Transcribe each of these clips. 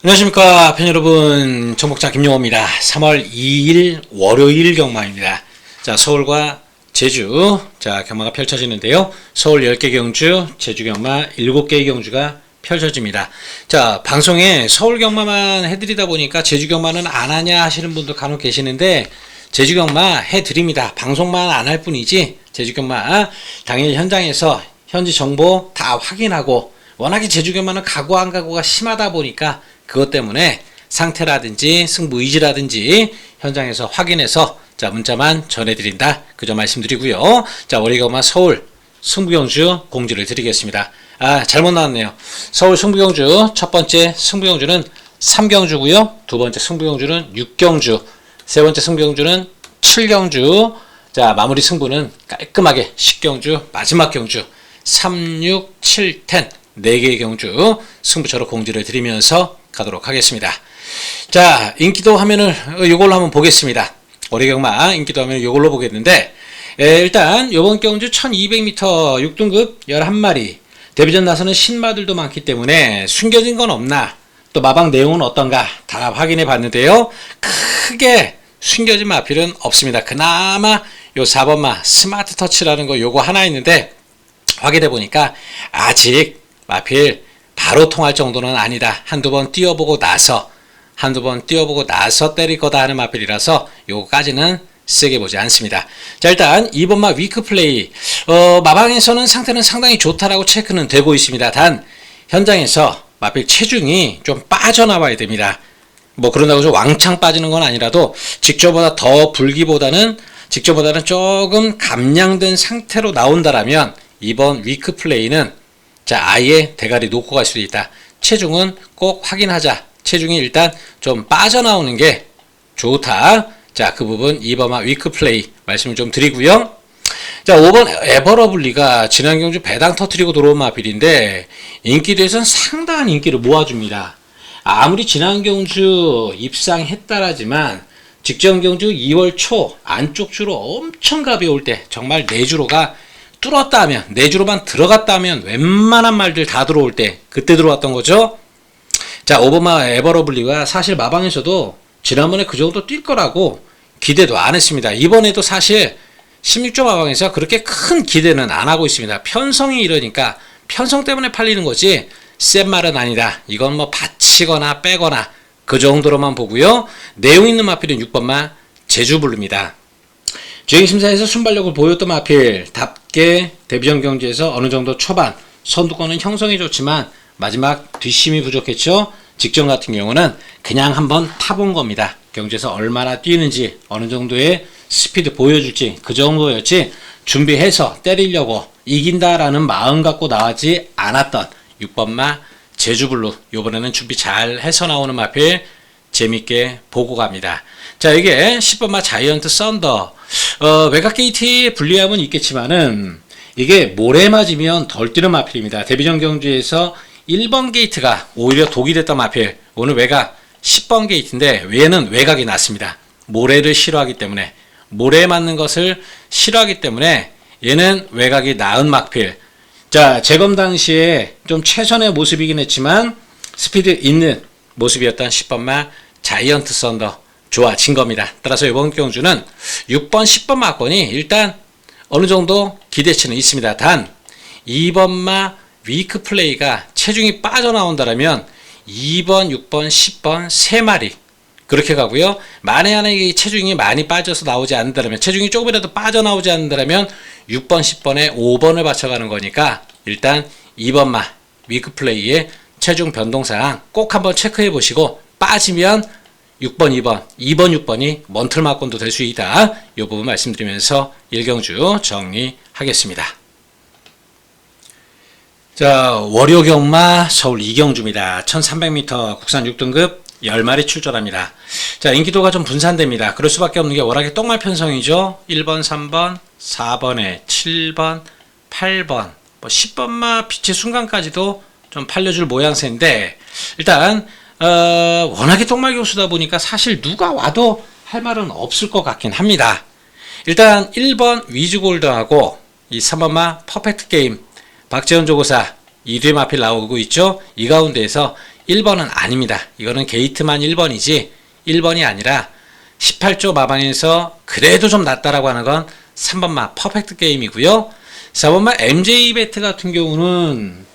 안녕하십니까 팬 여러분, 정복자 김용호입니다. 3월 2일 월요일 경마입니다. 자, 서울과 제주 경마가 펼쳐지는데요. 서울 10개 경주, 제주 경마 7개의 경주가 펼쳐집니다. 자, 방송에 서울 경마만 해드리다 보니까 제주 경마는 안 하냐 하시는 분도 간혹 계시는데, 제주 경마 해드립니다. 방송만 안 할 뿐이지 제주 경마 당일 현장에서 현지 정보 다 확인하고, 워낙에 제주 경마는 가고 안 가고가 심하다 보니까 그것 때문에 상태라든지 승부 의지라든지 현장에서 확인해서 문자만 전해드린다, 그 점 말씀드리고요. 자, 월요일경마 서울 승부경주 공지를 드리겠습니다. 잘못 나왔네요. 서울 승부경주 첫 번째 승부경주는 3경주고요. 두 번째 승부경주는 6경주, 세 번째 승부경주는 7경주. 자, 마무리 승부는 깔끔하게 10경주 마지막 경주 3, 6, 7, 10 4개의 경주 승부처로 공지를 드리면서 가도록 하겠습니다. 자, 인기도 화면을 이걸로 한번 보겠습니다. 월요경마 인기도 화면을 이걸로 보겠는데, 일단 이번 경주 1200m 6등급 11마리, 데뷔전 나서는 신마들도 많기 때문에 숨겨진 건 없나, 또 마방 내용은 어떤가 다 확인해 봤는데요. 크게 숨겨진 마필은 없습니다. 그나마 요 4번마 스마트 터치라는 거 요거 하나 있는데, 확인해 보니까 아직 마필 바로 통할 정도는 아니다. 한두 번 뛰어보고 나서 때릴 거다 하는 마필이라서 요거까지는 세게 보지 않습니다. 자, 일단 2번마 위크 플레이, 마방에서는 상태는 상당히 좋다라고 체크는 되고 있습니다. 단 현장에서 마필 체중이 좀 빠져나와야 됩니다. 뭐 그런다고 해서 왕창 빠지는 건 아니라도 직전보다 더 불기보다는 직전보다는 조금 감량된 상태로 나온다라면 이번 위크 플레이는 아예 대가리 놓고 갈 수도 있다. 체중은 꼭 확인하자. 체중이 일단 좀 빠져나오는 게 좋다. 자, 그 부분 2번마 위크 플레이 말씀을 좀 드리고요. 자, 5번 에버러블리가 지난 경주 배당 터트리고 들어온 마필인데 인기도에서는 상당한 인기를 모아줍니다. 아무리 지난 경주 입상했다라지만 직전 경주 2월 초 안쪽 주로 엄청 가벼울 때, 정말 내주로가 뚫었다 하면, 내주로만 들어갔다 하면 웬만한 말들 다 들어올 때, 그때 들어왔던 거죠. 자, 5번마 에버러블리가 사실 마방에서도 지난번에 그 정도 뛸 거라고 기대도 안 했습니다. 이번에도 사실 16조 마방에서 그렇게 큰 기대는 안 하고 있습니다. 편성이 이러니까 편성 때문에 팔리는 거지 센 말은 아니다. 이건 뭐 받치거나 빼거나 그 정도로만 보고요. 내용 있는 마필은 6번마 제주블루입니다. 주행심사에서 순발력을 보였던 마필 답게 데뷔전 경주에서 어느 정도 초반 선두권은 형성이 좋지만 마지막 뒷심이 부족했죠. 직전 같은 경우는 그냥 한번 타본 겁니다. 경주에서 얼마나 뛰는지, 어느 정도의 스피드 보여줄지 그 정도였지 준비해서 때리려고 이긴다라는 마음 갖고 나가지 않았던 6번마 제주블루, 요번에는 준비 잘 해서 나오는 마필 재밌게 보고 갑니다. 자, 이게 10번마 자이언트 썬더, 외곽 게이트의 불리함은 있겠지만은 이게 모래 맞으면 덜 뛰는 마필입니다. 데뷔전 경주에서 1번 게이트가 오히려 독이 됐던 마필, 오늘 외곽 10번 게이트인데 얘는 외곽이 낮습니다. 모래를 싫어하기 때문에, 모래에 맞는 것을 싫어하기 때문에 얘는 외곽이 나은 마필. 자, 재검 당시에 좀 최선의 모습이긴 했지만 스피드 있는 모습이었던 10번마 자이언트 썬더 좋아진 겁니다. 따라서 이번 경주는 6번, 10번 마건이 일단 어느 정도 기대치는 있습니다. 단 2번마 위크 플레이가 체중이 빠져나온다면 2번, 6번, 10번 3마리 그렇게 가고요. 만에 하나 체중이 많이 빠져서 나오지 않는다면, 체중이 조금이라도 빠져나오지 않는다면 6번, 10번에 5번을 맞춰가는 거니까 일단 2번마 위크 플레이의 체중 변동사항 꼭 한번 체크해 보시고, 빠지면 6번, 2번, 6번이 먼틀마건도 될 수 있다. 이 부분 말씀드리면서 1경주 정리하겠습니다. 자, 월요경마 서울 2경주입니다. 1300m 국산 6등급 10마리 출전합니다. 자, 인기도가 좀 분산됩니다. 그럴 수밖에 없는 게 워낙에 똥말 편성이죠. 1번, 3번, 4번에 7번, 8번, 뭐 10번마 빛의 순간까지도 좀 팔려줄 모양새인데, 일단 워낙에 똥말 교수다 보니까 사실 누가 와도 할 말은 없을 것 같긴 합니다. 일단 1번 위즈골드하고 이 3번마 퍼펙트 게임 박재현 조고사 2대 마필 나오고 있죠. 이 가운데에서 1번은 아닙니다. 이거는 게이트만 1번이지 1번이 아니라 18조 마방에서 그래도 좀 낫다라고 하는 건 3번마 퍼펙트 게임이고요. 4번마 MJ베트 같은 경우는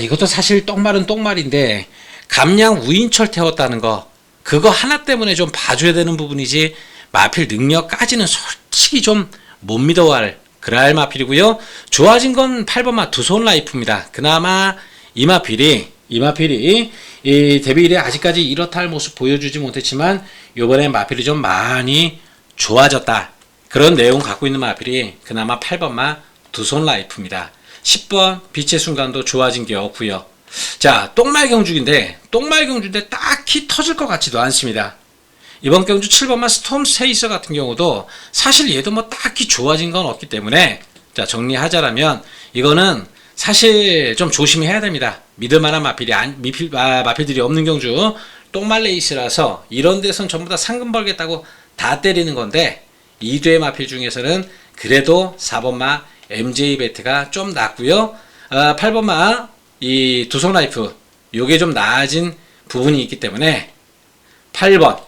이것도 사실 똥말은 똥말인데 감량 우인철 태웠다는 거 그거 하나 때문에 좀 봐줘야 되는 부분이지 마필 능력까지는 솔직히 좀 못 믿어할 그랄 마필이고요. 좋아진 건 8번마 두손 라이프입니다. 그나마 이 마필이 이 데뷔 이래 아직까지 이렇다 할 모습 보여주지 못했지만 요번에 마필이 좀 많이 좋아졌다. 그런 내용 갖고 있는 마필이 그나마 8번마 두손 라이프입니다. 10번 빛의 순간도 좋아진 게 없고요. 자, 똥말 경주인데 딱히 터질 것 같지도 않습니다. 이번 경주 7번마 스톰 세이서 같은 경우도 사실 얘도 뭐 딱히 좋아진 건 없기 때문에 자, 정리하자라면 이거는 사실 좀 조심해야 됩니다. 믿을만한 마필들이 없는 경주 똥말 레이스라서 이런 데선 전부 다 상금 벌겠다고 다 때리는 건데 2두의 마필 중에서는 그래도 4번마 MJ베트가 좀 낫고요. 8번마 이 두손 라이프 요게 좀 나아진 부분이 있기 때문에 8번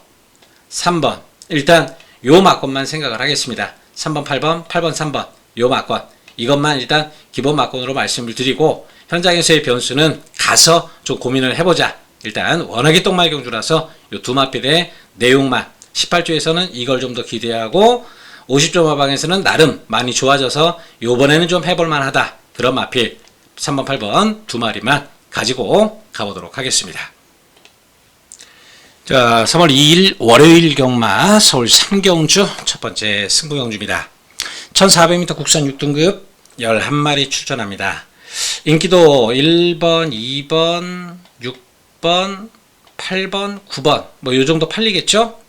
3번 일단 요 막건만 생각을 하겠습니다. 3번 8번 8번 3번 요 막건 이것만 일단 기본 막건으로 말씀을 드리고 현장에서의 변수는 가서 좀 고민을 해보자. 일단 워낙에 똥말 경주라서 요 두 마필의 내용만 18조에서는 이걸 좀 더 기대하고 50조 마방에서는 나름 많이 좋아져서 요번에는 좀 해볼만 하다. 그런 마필 3번 8번 두 마리만 가지고 가보도록 하겠습니다. 자, 3월 2일 월요일 경마 서울 삼경주 첫 번째 승부 경주입니다. 1400m 국산 6등급 11마리 출전합니다. 인기도 1번, 2번, 6번, 8번, 9번 뭐 요 정도 팔리겠죠?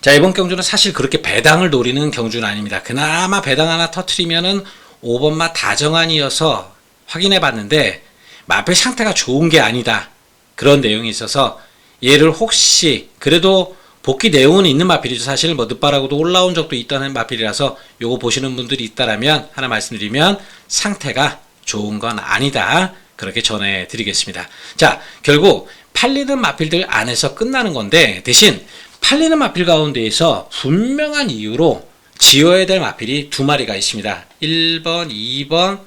자, 이번 경주는 사실 그렇게 배당을 노리는 경주는 아닙니다. 그나마 배당 하나 터트리면은 5번마 다정한이어서 확인해 봤는데 마필 상태가 좋은 게 아니다. 그런 내용이 있어서 얘를 혹시 그래도 복귀 내용은 있는 마필이죠. 사실 뭐 늦바라고도 올라온 적도 있다는 마필이라서 요거 보시는 분들이 있다라면 하나 말씀드리면 상태가 좋은 건 아니다. 그렇게 전해드리겠습니다. 자, 결국 팔리는 마필들 안에서 끝나는 건데 대신 팔리는 마필 가운데에서 분명한 이유로 지어야 될 마필이 두 마리가 있습니다. 1번, 2번,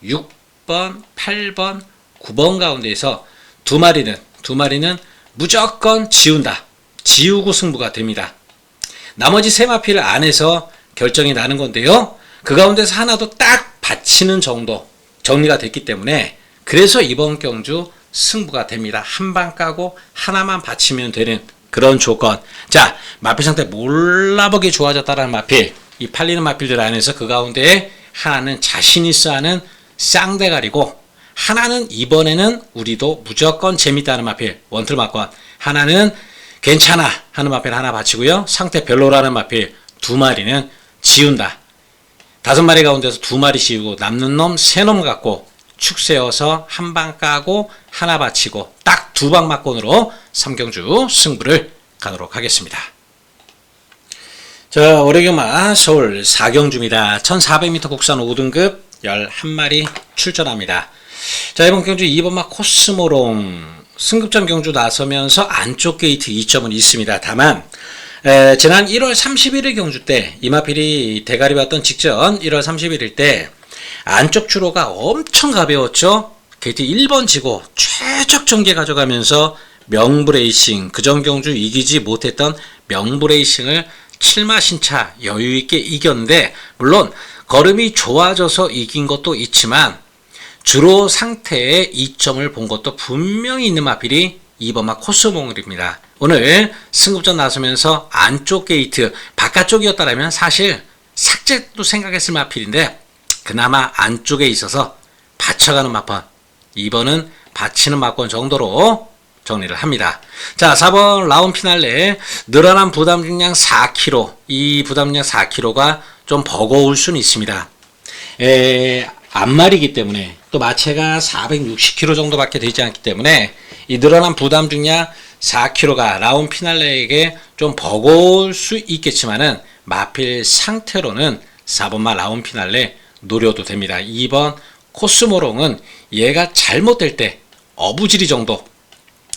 6번, 8번, 9번 가운데에서 두 마리는 무조건 지운다. 지우고 승부가 됩니다. 나머지 세 마필 안에서 결정이 나는 건데요. 그 가운데서 하나도 딱 받치는 정도 정리가 됐기 때문에 그래서 이번 경주 승부가 됩니다. 한 방 까고 하나만 받치면 되는 그런 조건. 자, 마필 상태 몰라보게 좋아졌다라는 마필, 이 팔리는 마필들 안에서 그 가운데에 하나는 자신 있어 하는 쌍대가리고 하나는 이번에는 우리도 무조건 재밌다는 마필 원틀 막건, 하나는 괜찮아 하는 마필 하나 바치고요. 상태 별로라는 마필 두 마리는 지운다. 5마리 가운데서 2마리 지우고 남는 놈 3놈 갖고 축 세워서 한 방 까고 하나 바치고 딱 2방 막건으로 3경주 승부를 가도록 하겠습니다. 자, 월요경마 서울 4경주입니다. 1400m 국산 5등급 11마리 출전합니다. 자, 이번 경주 2번마 코스모롱 승급전 경주 나서면서 안쪽 게이트 2점은 있습니다. 다만 지난 1월 31일 경주 때 이마필이 대가리 왔던 직전 1월 31일 때 안쪽 주로가 엄청 가벼웠죠. 게이트 1번 지고 최적 전개 가져가면서 명브레이싱 그전 경주 이기지 못했던 명브레이싱을 7마 신차 여유있게 이겼는데 물론 걸음이 좋아져서 이긴 것도 있지만 주로 상태의 이점을 본 것도 분명히 있는 마필이 2번마 코스몽입니다. 오늘 승급전 나서면서 안쪽 게이트 바깥쪽이었다면 사실 삭제도 생각했을 마필인데 그나마 안쪽에 있어서 받쳐가는 마판 2번은 받치는 마건 정도로 정리를 합니다. 자, 4번 라운 피날레 늘어난 부담 중량 4kg 이 부담 중량 4kg가 좀 버거울 수는 있습니다. 앞말이기 때문에 또 마체가 460kg 정도밖에 되지 않기 때문에 이 늘어난 부담 중량 4kg가 라운 피날레에게 좀 버거울 수 있겠지만은 마필 상태로는 4번마 라운 피날레 노려도 됩니다. 2번 코스모롱은 얘가 잘못될 때 어부지리 정도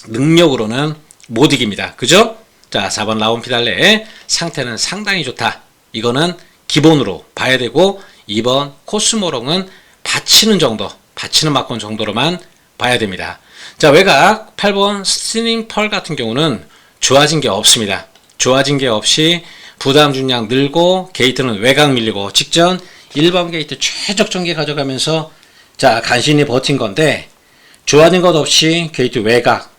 능력으로는 못 이깁니다. 그죠? 자, 4번 라온 피날레 상태는 상당히 좋다. 이거는 기본으로 봐야 되고 2번 코스모롱은 받치는 정도, 받치는 막권 정도로만 봐야 됩니다. 자, 외곽 8번 스티닝 펄 같은 경우는 좋아진 게 없습니다. 좋아진 게 없이 부담 중량 늘고 게이트는 외곽 밀리고 직전 1번 게이트 최적 전개 가져가면서 자, 간신히 버틴 건데 좋아진 것 없이 게이트 외곽.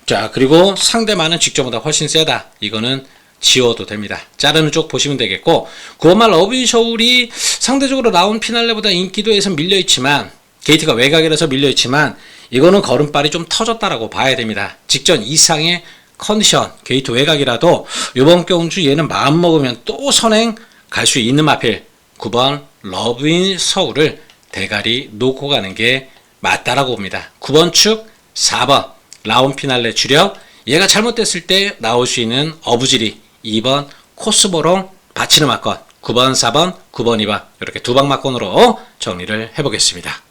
자, 그리고 상대만은 직전보다 훨씬 세다. 이거는 지워도 됩니다. 자르는 쪽 보시면 되겠고 9번말 러브인 셔울이 상대적으로 라운 피날레보다 인기도에서 밀려있지만 게이트가 외곽이라서 밀려있지만 이거는 걸음발이 좀 터졌다라고 봐야 됩니다. 직전 이상의 컨디션 게이트 외곽이라도 이번 경주 얘는 마음먹으면 또 선행 갈 수 있는 마필 9번 러브인 서울을 대가리 놓고 가는 게 맞다라고 봅니다. 9번 축 4번 라온 피날레 주력 얘가 잘못됐을 때 나올 수 있는 어부지리 2번 코스모롱 받치는 막권 9번 4번 9번 2번 이렇게 두 방 막권으로 정리를 해보겠습니다.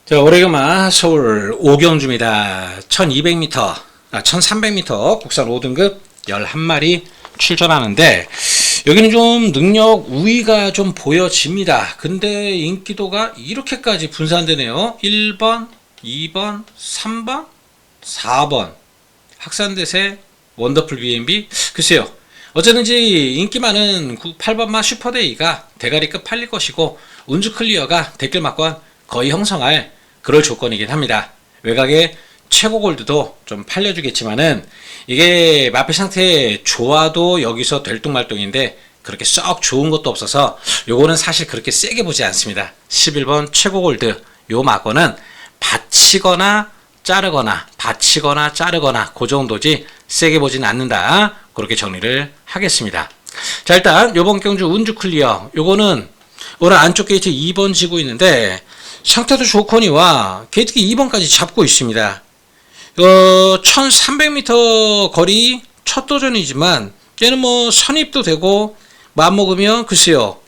자, 오레그마 서울 5경주입니다. 1200m 1300m 국산 5등급 11마리 출전하는데 여기는 좀 능력 우위가 좀 보여집니다. 근데 인기도가 이렇게까지 분산되네요. 1번, 2번, 3번, 4번 학산대세 원더풀 BNB 글쎄요. 어쨌든지 인기 많은 8번마 슈퍼데이가 대가리급 팔릴 것이고 운주 클리어가 댓글 막권 거의 형성할 그럴 조건이긴 합니다. 외곽에 최고 골드도 좀 팔려주겠지만은 이게 마필 상태 좋아도 여기서 될뚱말뚱인데 그렇게 썩 좋은 것도 없어서 요거는 사실 그렇게 세게 보지 않습니다. 11번 최고 골드 요 막권은 받치거나 자르거나 받치거나 자르거나 그 정도지 세게 보진 않는다. 그렇게 정리를 하겠습니다. 자, 일단 요번 경주 운주 클리어 요거는 오늘 안쪽 게이트 2번 지고 있는데 상태도 좋거니와 게이트 2번까지 잡고 있습니다. 1300m 거리 첫 도전이지만 얘는 뭐 선입도 되고 마음먹으면 글쎄요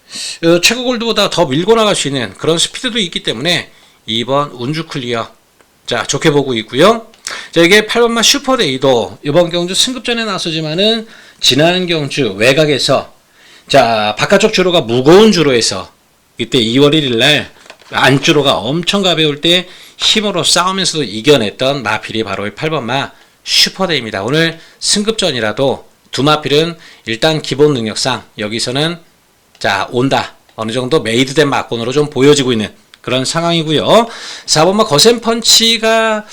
최고 골드보다 더 밀고 나갈 수 있는 그런 스피드도 있기 때문에 2번 운주 클리어 자 좋게 보고 있고요. 자, 이게 8번마 슈퍼데이도 이번 경주 승급전에 나서지만은 지난 경주 외곽에서 자 바깥쪽 주로가 무거운 주로에서 이때 2월 1일날 안주로가 엄청 가벼울 때 힘으로 싸우면서도 이겨냈던 마필이 바로 8번마 슈퍼데이입니다. 오늘 승급전이라도 두 마필은 일단 기본 능력상 여기서는 자 온다. 어느 정도 메이드된 막권으로 좀 보여지고 있는 그런 상황이고요. 4번마 거센펀치가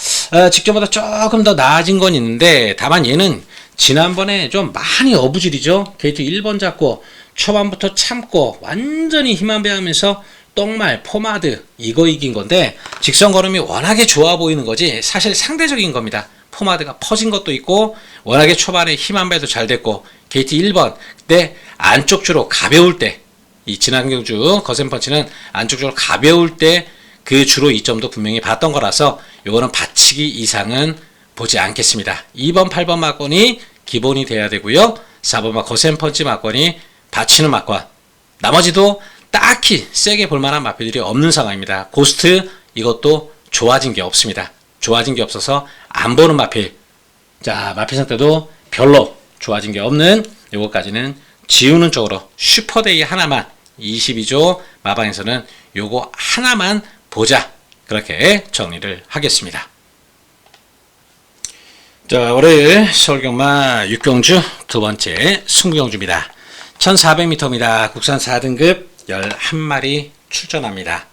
직전보다 조금 더 나아진 건 있는데 다만 얘는 지난번에 좀 많이 어부질이죠. 게이트 1번 잡고 초반부터 참고 완전히 힘 안 배하면서 똥말, 포마드 이거 이긴 건데 직선 걸음이 워낙에 좋아 보이는 거지 사실 상대적인 겁니다. 포마드가 퍼진 것도 있고 워낙에 초반에 힘 안 배도 잘 됐고 게이트 1번 그때 안쪽 주로 가벼울 때 이 지난 경주 거센펀치는 안쪽 주로 가벼울 때 그 주로 이점도 분명히 봤던 거라서 요거는 받치기 이상은 보지 않겠습니다. 2번, 8번 막권이 기본이 돼야 되고요. 4번마 거센펀치 막권이 받치는 막권 나머지도 딱히 세게 볼만한 마필들이 없는 상황입니다. 고스트 이것도 좋아진 게 없습니다. 좋아진 게 없어서 안 보는 마필 자 마필 상태도 별로 좋아진 게 없는 요거까지는 지우는 쪽으로 슈퍼데이 하나만 22조 마방에서는 요거 하나만 보자 그렇게 정리를 하겠습니다. 자 월요일 서울경마 6경주 두 번째 승부경주입니다. 1400m입니다. 국산 4등급 11마리 출전합니다.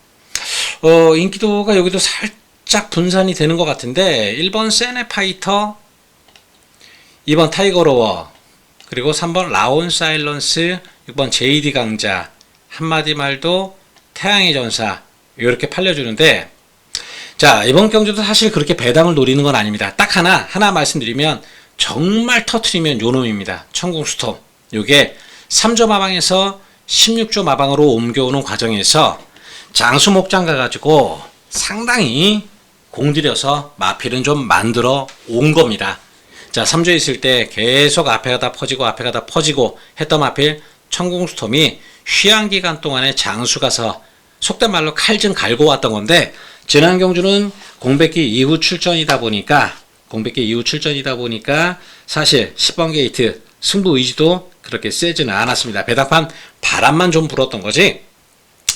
인기도가 여기도 살짝 분산이 되는 것 같은데 1번 세네파이터 2번 타이거로워 그리고 3번 라온 사일런스 6번 JD 강자 한마디 말도 태양의 전사 이렇게 팔려주는데 자 이번 경주도 사실 그렇게 배당을 노리는 건 아닙니다. 딱 하나 말씀드리면 정말 터트리면 요놈입니다. 천궁스톰 요게 3조 마방에서 16조 마방으로 옮겨오는 과정에서 장수 목장 가가지고 상당히 공들여서 마필은 좀 만들어 온 겁니다. 자 3조에 있을 때 계속 앞에 가다 퍼지고 했던 마필 천궁스톰이 휴양 기간 동안에 장수 가서 속된 말로 칼 좀 갈고 왔던 건데, 지난 경주는 공백기 이후 출전이다 보니까 사실 10번 게이트 승부 의지도 그렇게 세지는 않았습니다. 배당판 바람만 좀 불었던 거지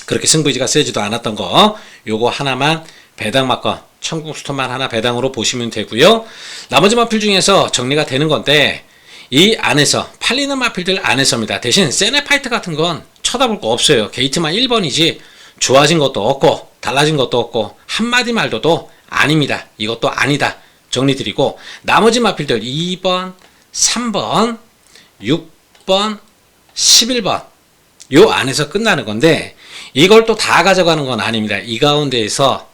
그렇게 승부 의지가 세지도 않았던 거, 요거 하나만 배당 맞건 천국스톱만 하나 배당으로 보시면 되고요. 나머지 마필 중에서 정리가 되는 건데, 이 안에서 팔리는 마필들 안에서입니다. 대신 세네파이트 같은 건 쳐다볼 거 없어요. 게이트만 1번이지 좋아진 것도 없고 달라진 것도 없고 한마디 말도도 아닙니다. 이것도 아니다 정리드리고, 나머지 마필들 2번, 3번, 6번, 11번 요 안에서 끝나는 건데, 이걸 또 다 가져가는 건 아닙니다. 이 가운데에서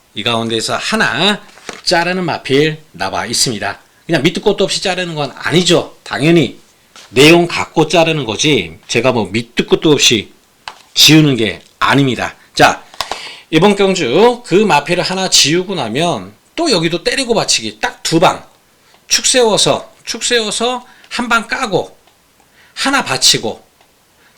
하나 자르는 마필 나와 있습니다. 그냥 밑도 끝도 없이 자르는 건 아니죠. 당연히 내용 갖고 자르는 거지 제가 뭐 밑도 끝도 없이 지우는 게 아닙니다. 자, 이번 경주 그 마필을 하나 지우고 나면 또 여기도 때리고 받치기 딱 두 방 축 세워서 한 방 까고 하나 받치고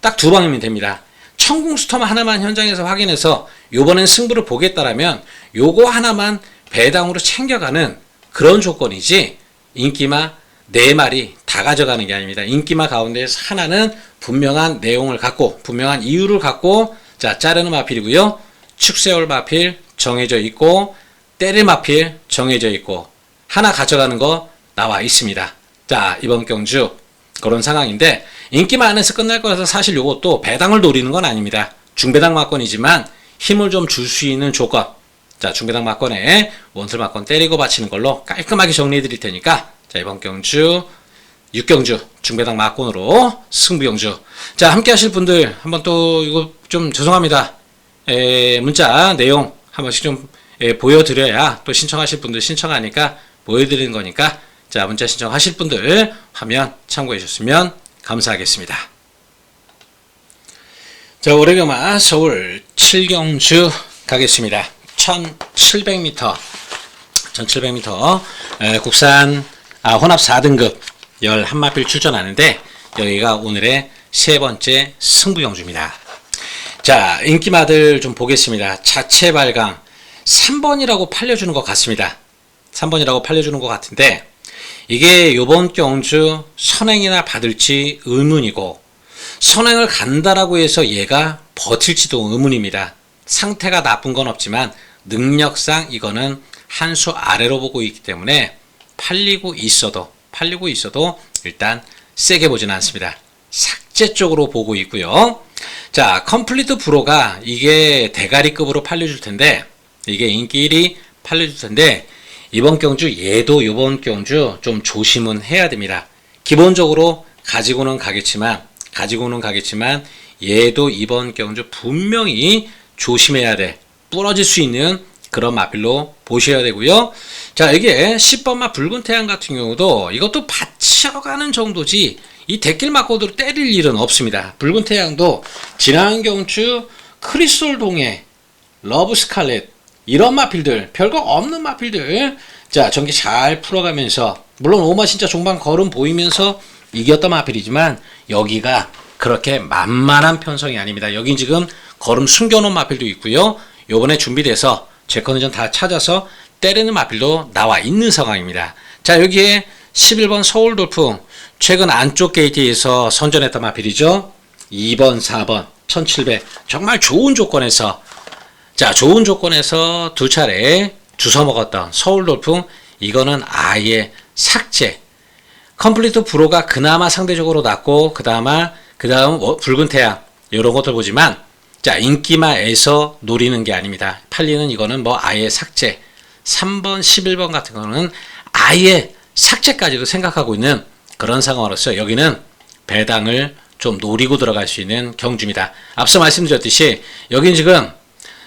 딱 두 방이면 됩니다. 천궁스톰 하나만 현장에서 확인해서 요번엔 승부를 보겠다라면 요거 하나만 배당으로 챙겨가는 그런 조건이지, 인기마 4마리 다 가져가는 게 아닙니다. 인기마 가운데에서 하나는 분명한 내용을 갖고 분명한 이유를 갖고 자 자르는 마필이고요. 축세월 마필 정해져 있고 때릴 마필 정해져 있고 하나 가져가는 거 나와 있습니다. 자, 이번 경주 그런 상황인데, 인기마 안에서 끝날 거라서 사실 요것도 배당을 노리는 건 아닙니다. 중배당 막건이지만 힘을 좀 줄 수 있는 조건. 자, 중배당 막건에 원틀 막건 때리고 받치는 걸로 깔끔하게 정리해 드릴 테니까, 자, 이번 경주 6경주 중배당 막건으로 승부 경주. 자, 함께 하실 분들 한번 또 이거 좀 죄송합니다. 문자 내용 한 번씩 좀 보여드려야 또 신청하실 분들 신청하니까 보여드리는 거니까, 자, 문자 신청하실 분들 화면 참고해 주셨으면 감사하겠습니다. 자, 올해경마 서울 7경주 가겠습니다. 1700m 국산 혼합 4등급 11마필 출전하는데, 여기가 오늘의 세 번째 승부 경주입니다. 자, 인기마들 좀 보겠습니다. 자체 발강 3번이라고 팔려주는 것 같습니다. 3번이라고 팔려주는 것 같은데, 이게 요번 경주 선행이나 받을지 의문이고, 선행을 간다라고 해서 얘가 버틸지도 의문입니다. 상태가 나쁜 건 없지만 능력상 이거는 한 수 아래로 보고 있기 때문에 팔리고 있어도 일단 세게 보진 않습니다. 삭제 쪽으로 보고 있고요. 자, 컴플리트 브로가 이게 대가리급으로 팔려줄 텐데, 이게 인기 1위 팔려줄 텐데, 이번 경주 얘도 이번 경주 좀 조심은 해야 됩니다. 기본적으로 가지고는 가겠지만 얘도 이번 경주 분명히 조심해야 돼. 부러질 수 있는 그런 마필로 보셔야 되고요. 자, 이게 10번마 붉은 태양 같은 경우도 이것도 받쳐가는 정도지 이 대길 맞고도 때릴 일은 없습니다. 붉은 태양도 지난 경주 크리솔 동해, 러브 스칼렛 이런 마필들, 별거 없는 마필들, 자, 전기 잘 풀어가면서, 물론 오마 진짜 종반 걸음 보이면서 이겼던 마필이지만 여기가 그렇게 만만한 편성이 아닙니다. 여긴 지금 걸음 숨겨놓은 마필도 있고요. 요번에 준비돼서 제 컨디션 다 찾아서 때리는 마필도 나와 있는 상황입니다. 자, 여기에 11번 서울 돌풍, 최근 안쪽 게이트에서 선전했던 마필이죠. 2번, 4번, 1700. 정말 좋은 조건에서, 자, 좋은 조건에서 두 차례 주워 먹었던 서울 돌풍, 이거는 아예 삭제. 컴플리트 브로가 그나마 상대적으로 낮고, 그 다음 붉은 태양, 이런 것들 보지만, 자, 인기마에서 노리는 게 아닙니다. 팔리는 이거는 뭐 아예 삭제. 3번, 11번 같은 거는 아예 삭제까지도 생각하고 있는 그런 상황으로서 여기는 배당을 좀 노리고 들어갈 수 있는 경주입니다. 앞서 말씀드렸듯이 여긴 지금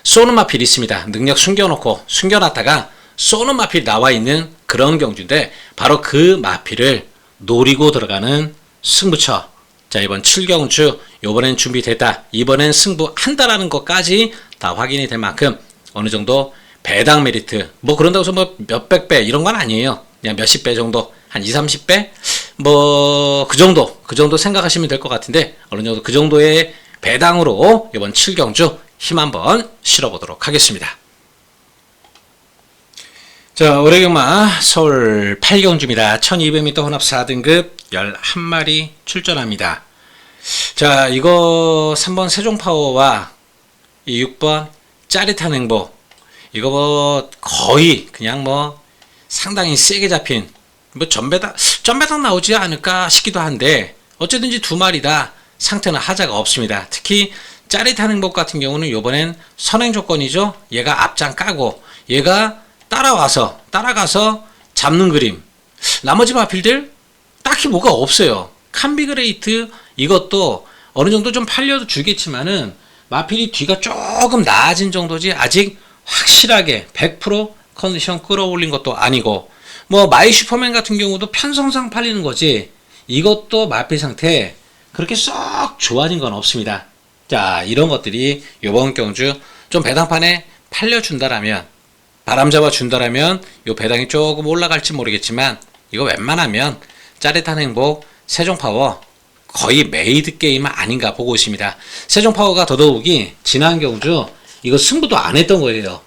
쏘는 마필이 있습니다. 능력 숨겨놨다가 쏘는 마필이 나와 있는 그런 경주인데, 바로 그 마필을 노리고 들어가는 승부처. 자, 이번 7경주 요번엔 준비됐다, 이번엔 승부한다라는 것까지 다 확인이 될 만큼 어느 정도 배당 메리트, 뭐 그런다고 해서 뭐 몇백 배 이런 건 아니에요. 그냥 몇십 배 정도, 한 20, 30배 뭐 그 정도 생각하시면 될 것 같은데, 어느 정도 그 정도의 배당으로 이번 7경주 힘 한번 실어보도록 하겠습니다. 자, 올해경마 서울 8경주입니다. 1200m 혼합 4등급 11마리 출전합니다. 자, 이거 3번 세종파워와 이 6번 짜릿한 행복, 이거 뭐 거의 그냥 뭐 상당히 세게 잡힌 뭐 전배당 나오지 않을까 싶기도 한데, 어쨌든지 두 마리 다 상태는 하자가 없습니다. 특히 짜릿한 행복 같은 경우는 요번엔 선행 조건이죠. 얘가 앞장 까고 얘가 따라가서 잡는 그림. 나머지 마필들 딱히 뭐가 없어요. 캄비그레이트 이것도 어느 정도 좀 팔려도 주겠지만은 마필이 뒤가 조금 나아진 정도지 아직 확실하게 100% 컨디션 끌어올린 것도 아니고, 뭐 마이 슈퍼맨 같은 경우도 편성상 팔리는 거지 이것도 마필 상태 그렇게 썩 좋아진 건 없습니다. 자, 이런 것들이 요번 경주 좀 배당판에 팔려준다라면, 바람 잡아준다라면 요 배당이 조금 올라갈지 모르겠지만, 이거 웬만하면 짜릿한 행복, 세종파워 거의 메이드 게임은 아닌가 보고 있습니다. 세종파워가 더더욱이 지난 경주 이거 승부도 안 했던 거예요.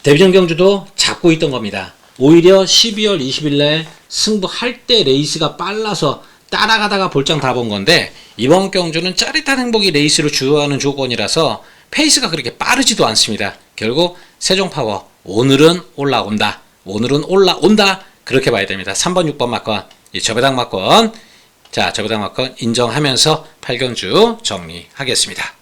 데뷔전 경주도 잡고 있던 겁니다. 오히려 12월 20일날 승부할 때 레이스가 빨라서 따라가다가 볼장 다 본 건데, 이번 경주는 짜릿한 행복이 레이스를 주도하는 조건이라서 페이스가 그렇게 빠르지도 않습니다. 결국 세종파워 오늘은 올라온다, 그렇게 봐야 됩니다. 3번 6번 막건, 이 저배당 막건, 자, 저배당 막건 인정하면서 8경주 정리하겠습니다.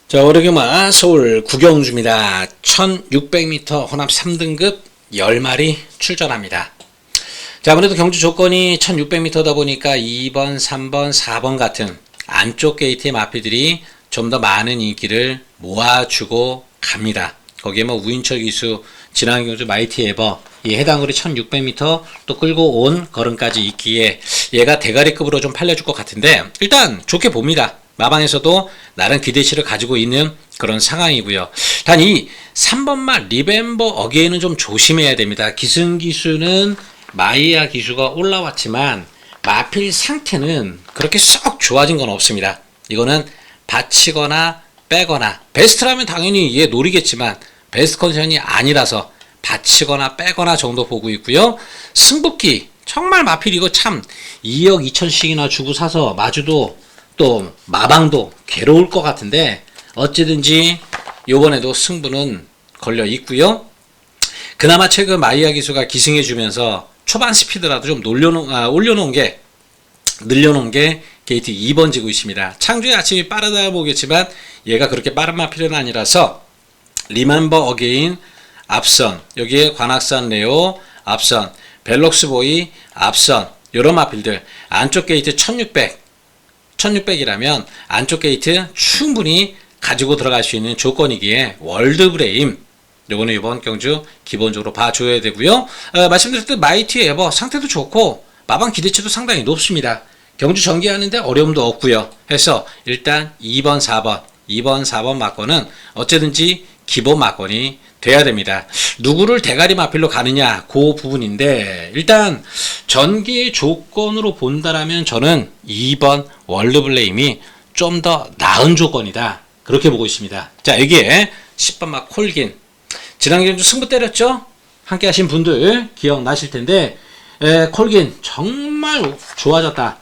자, 올해경마 서울 9경주입니다. 1600m 혼합 3등급 10마리 출전합니다. 자, 아무래도 경주 조건이 1600m다 보니까 2번, 3번, 4번 같은 안쪽 게이트의 마필들이 좀 더 많은 인기를 모아주고 갑니다. 거기에 뭐 우인철 기수, 지난 경주 마이티 에버, 이 해당거리 1600m 또 끌고 온 걸음까지 있기에 얘가 대가리급으로 좀 팔려줄 것 같은데, 일단 좋게 봅니다. 마방에서도 나름 기대치를 가지고 있는 그런 상황이고요. 단 이 3번마 리멤버 어게인은 좀 조심해야 됩니다. 기승기수는 마이야 기수가 올라왔지만 마필 상태는 그렇게 썩 좋아진 건 없습니다. 이거는 받치거나 빼거나, 베스트라면 당연히 얘 노리겠지만 베스트 컨디션이 아니라서 받치거나 빼거나 정도 보고 있고요. 승복기 정말 마필 이거 참 2억 2천씩이나 주고 사서 마주도 또 마방도 괴로울 것 같은데, 어찌든지 요번에도 승부는 걸려 있고요. 그나마 최근 마이야 기수가 기승해 주면서 초반 스피드라도 좀 늘려놓은 게 게이트 2번 지고 있습니다. 창조의 아침이 빠르다 보겠지만 얘가 그렇게 빠른 마필은 아니라서 리멤버 어게인 앞선, 여기에 관악산 레오 앞선, 벨록스보이 앞선, 요런 마필들 안쪽 게이트 1600이라면 안쪽 게이트 충분히 가지고 들어갈 수 있는 조건이기에 월드브레임 요거는 이번 경주 기본적으로 봐줘야 되고요. 말씀드렸듯 마이티 에버 상태도 좋고 마방 기대치도 상당히 높습니다. 경주 전개하는데 어려움도 없고요. 해서 일단 2번 4번 막건은 어쨌든지 기본 막건이 돼야 됩니다. 누구를 대가리 마필로 가느냐 그 부분인데, 일단 전개 조건으로 본다라면 저는 2번 월드블레임이 좀 더 나은 조건이다, 그렇게 보고 있습니다. 자, 여기에 10번 막 콜긴, 지난 경주 승부 때렸죠? 함께 하신 분들 기억나실 텐데, 콜긴 정말 좋아졌다.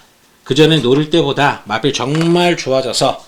그 전에 노릴 때보다 마필 정말 좋아져서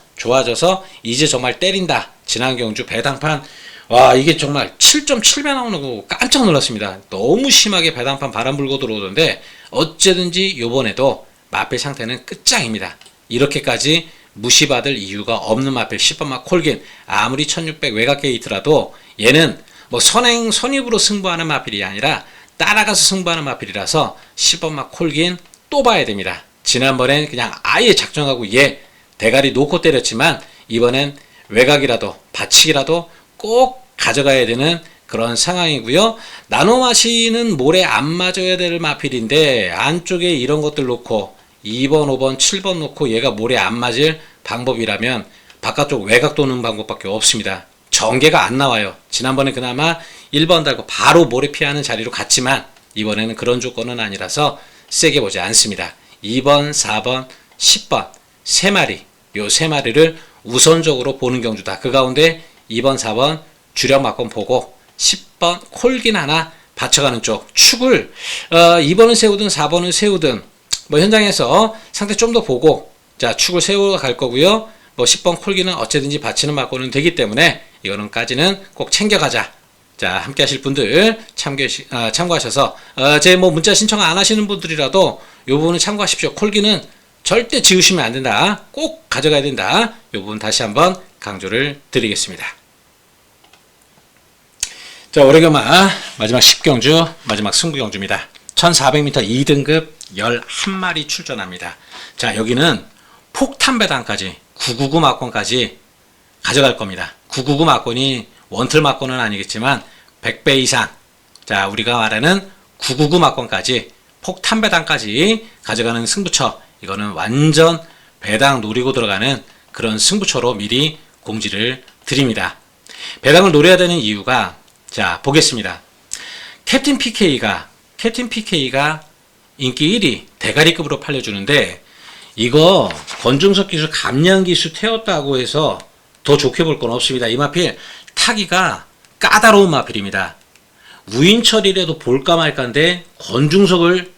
이제 정말 때린다. 지난 경주 배당판, 와, 이게 정말 7.7배 나오는 거 깜짝 놀랐습니다. 너무 심하게 배당판 바람 불고 들어오던데, 어쨌든지 요번에도 마필 상태는 끝장입니다. 이렇게까지 무시받을 이유가 없는 마필 10번마 콜긴, 아무리 1600 외곽 게이트라도 얘는 뭐 선입으로 승부하는 마필이 아니라 따라가서 승부하는 마필이라서 10번마 콜긴 또 봐야 됩니다. 지난번엔 그냥 아예 작정하고 얘 대가리 놓고 때렸지만 이번엔 외곽이라도 받치기라도 꼭 가져가야 되는 그런 상황이고요. 나노마시는 모래 안 맞아야 될 마필인데 안쪽에 이런 것들 놓고 2번, 5번, 7번 놓고 얘가 모래 안 맞을 방법이라면 바깥쪽 외곽 도는 방법밖에 없습니다. 전개가 안 나와요. 지난번에 그나마 1번 달고 바로 모래 피하는 자리로 갔지만 이번에는 그런 조건은 아니라서 세게 보지 않습니다. 2번, 4번, 10번 세 마리, 요 세 마리를 우선적으로 보는 경주다. 그 가운데 2번, 4번 주력 막권 보고 10번 콜긴 하나 받쳐가는 쪽 축을 2번을 세우든 4번을 세우든 뭐 현장에서 상태 좀 더 보고 자 축을 세워 갈 거고요. 뭐 10번 콜기는 어쨌든지 받치는 막권은 되기 때문에 이거는까지는 꼭 챙겨가자. 자 함께 하실 분들 참고하셔서 제 뭐 문자 신청 안 하시는 분들이라도 요 부분을 참고하십시오. 콜기는 절대 지우시면 안 된다. 꼭 가져가야 된다. 이 부분 다시 한번 강조를 드리겠습니다. 자, 오래간만 마지막 10경주, 마지막 승부경주입니다. 1400m 2등급 11마리 출전합니다. 자, 여기는 폭탄 배당까지 999 막권까지 가져갈 겁니다. 999 막권이 원틀 막권은 아니겠지만 100배 이상. 자, 우리가 말하는 999 막권까지 폭탄 배당까지 가져가는 승부처. 이거는 완전 배당 노리고 들어가는 그런 승부처로 미리 공지를 드립니다. 배당을 노려야 되는 이유가 자 보겠습니다. 캡틴 PK가 인기 1위 대가리급으로 팔려주는데 이거 권중석 기수 감량 기수 태웠다고 해서 더 좋게 볼 건 없습니다. 이 마필 타기가 까다로운 마필입니다. 우인철이라도 볼까 말까인데 권중석을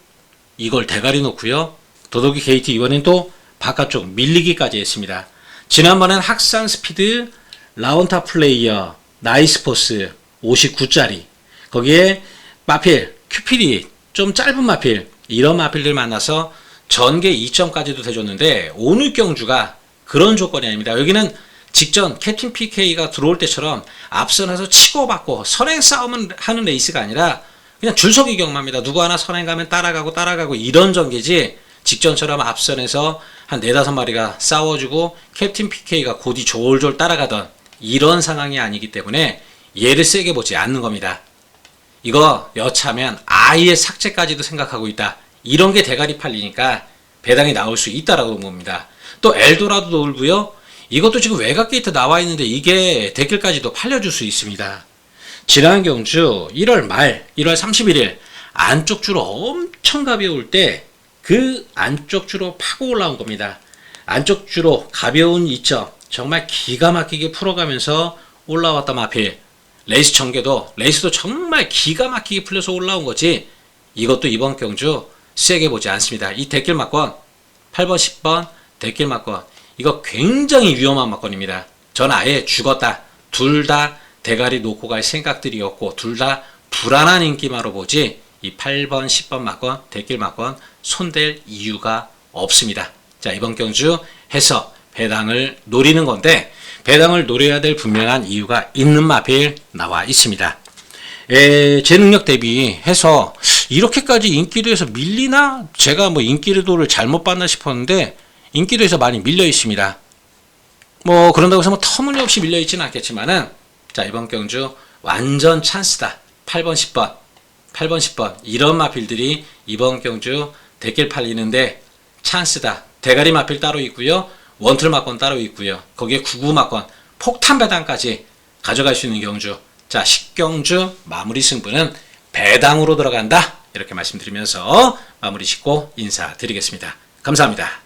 이걸 대가리 놓고요. 더더욱이 게이트 이번엔 또 바깥쪽 밀리기까지 했습니다. 지난번엔 학산 스피드 라운타 플레이어 나이스포스 59짜리 거기에 마필 큐피디 좀 짧은 마필 이런 마필들 만나서 전개 2점까지도 대줬는데 오늘 경주가 그런 조건이 아닙니다. 여기는 직전 캡틴 PK가 들어올 때처럼 앞선에서 치고받고 선행 싸움을 하는 레이스가 아니라 그냥 줄서기 경마입니다. 누구 하나 선행 가면 따라가고 이런 전개지 직전처럼 앞선에서 한 4-5마리가 싸워주고 캡틴 PK가 곧이 졸졸 따라가던 이런 상황이 아니기 때문에 얘를 세게 보지 않는 겁니다. 이거 여차하면 아예 삭제까지도 생각하고 있다. 이런 게 대가리 팔리니까 배당이 나올 수 있다라고 본 겁니다. 또 엘도라도 놀고요. 이것도 지금 외곽 게이트 나와 있는데 이게 데킬까지도 팔려줄 수 있습니다. 지난 경주 1월 말 1월 31일 안쪽 주로 엄청 가벼울 때 그 안쪽 주로 파고 올라온 겁니다. 안쪽 주로 가벼운 2점 정말 기가 막히게 풀어가면서 올라왔다 마필 레이스도 정말 기가 막히게 풀려서 올라온 거지 이것도 이번 경주 세게 보지 않습니다. 이 대길 막권 8번 10번 대길 막권 이거 굉장히 위험한 막권입니다. 전 아예 죽었다. 둘 다 대가리 놓고 갈 생각들이었고 둘 다 불안한 인기마로 보지 이 8번 10번 막권 대길 막권 손댈 이유가 없습니다. 자 이번 경주 해서 배당을 노리는 건데 배당을 노려야 될 분명한 이유가 있는 마필 나와 있습니다. 제 능력 대비해서 이렇게까지 인기도에서 밀리나? 제가 뭐 인기도를 잘못 봤나 싶었는데 인기도에서 많이 밀려 있습니다. 뭐 그런다고 해서 뭐 터무니없이 밀려 있지는 않겠지만은 자 이번 경주 완전 찬스다. 8번 10번 이런 마필들이 이번 경주 대길 팔리는데 찬스다. 대가리 마필 따로 있고요. 원틀 막권 따로 있고요. 거기에 99 막권 폭탄 배당까지 가져갈 수 있는 경주. 자 10경주 마무리 승부는 배당으로 들어간다. 이렇게 말씀드리면서 마무리 짓고 인사드리겠습니다. 감사합니다.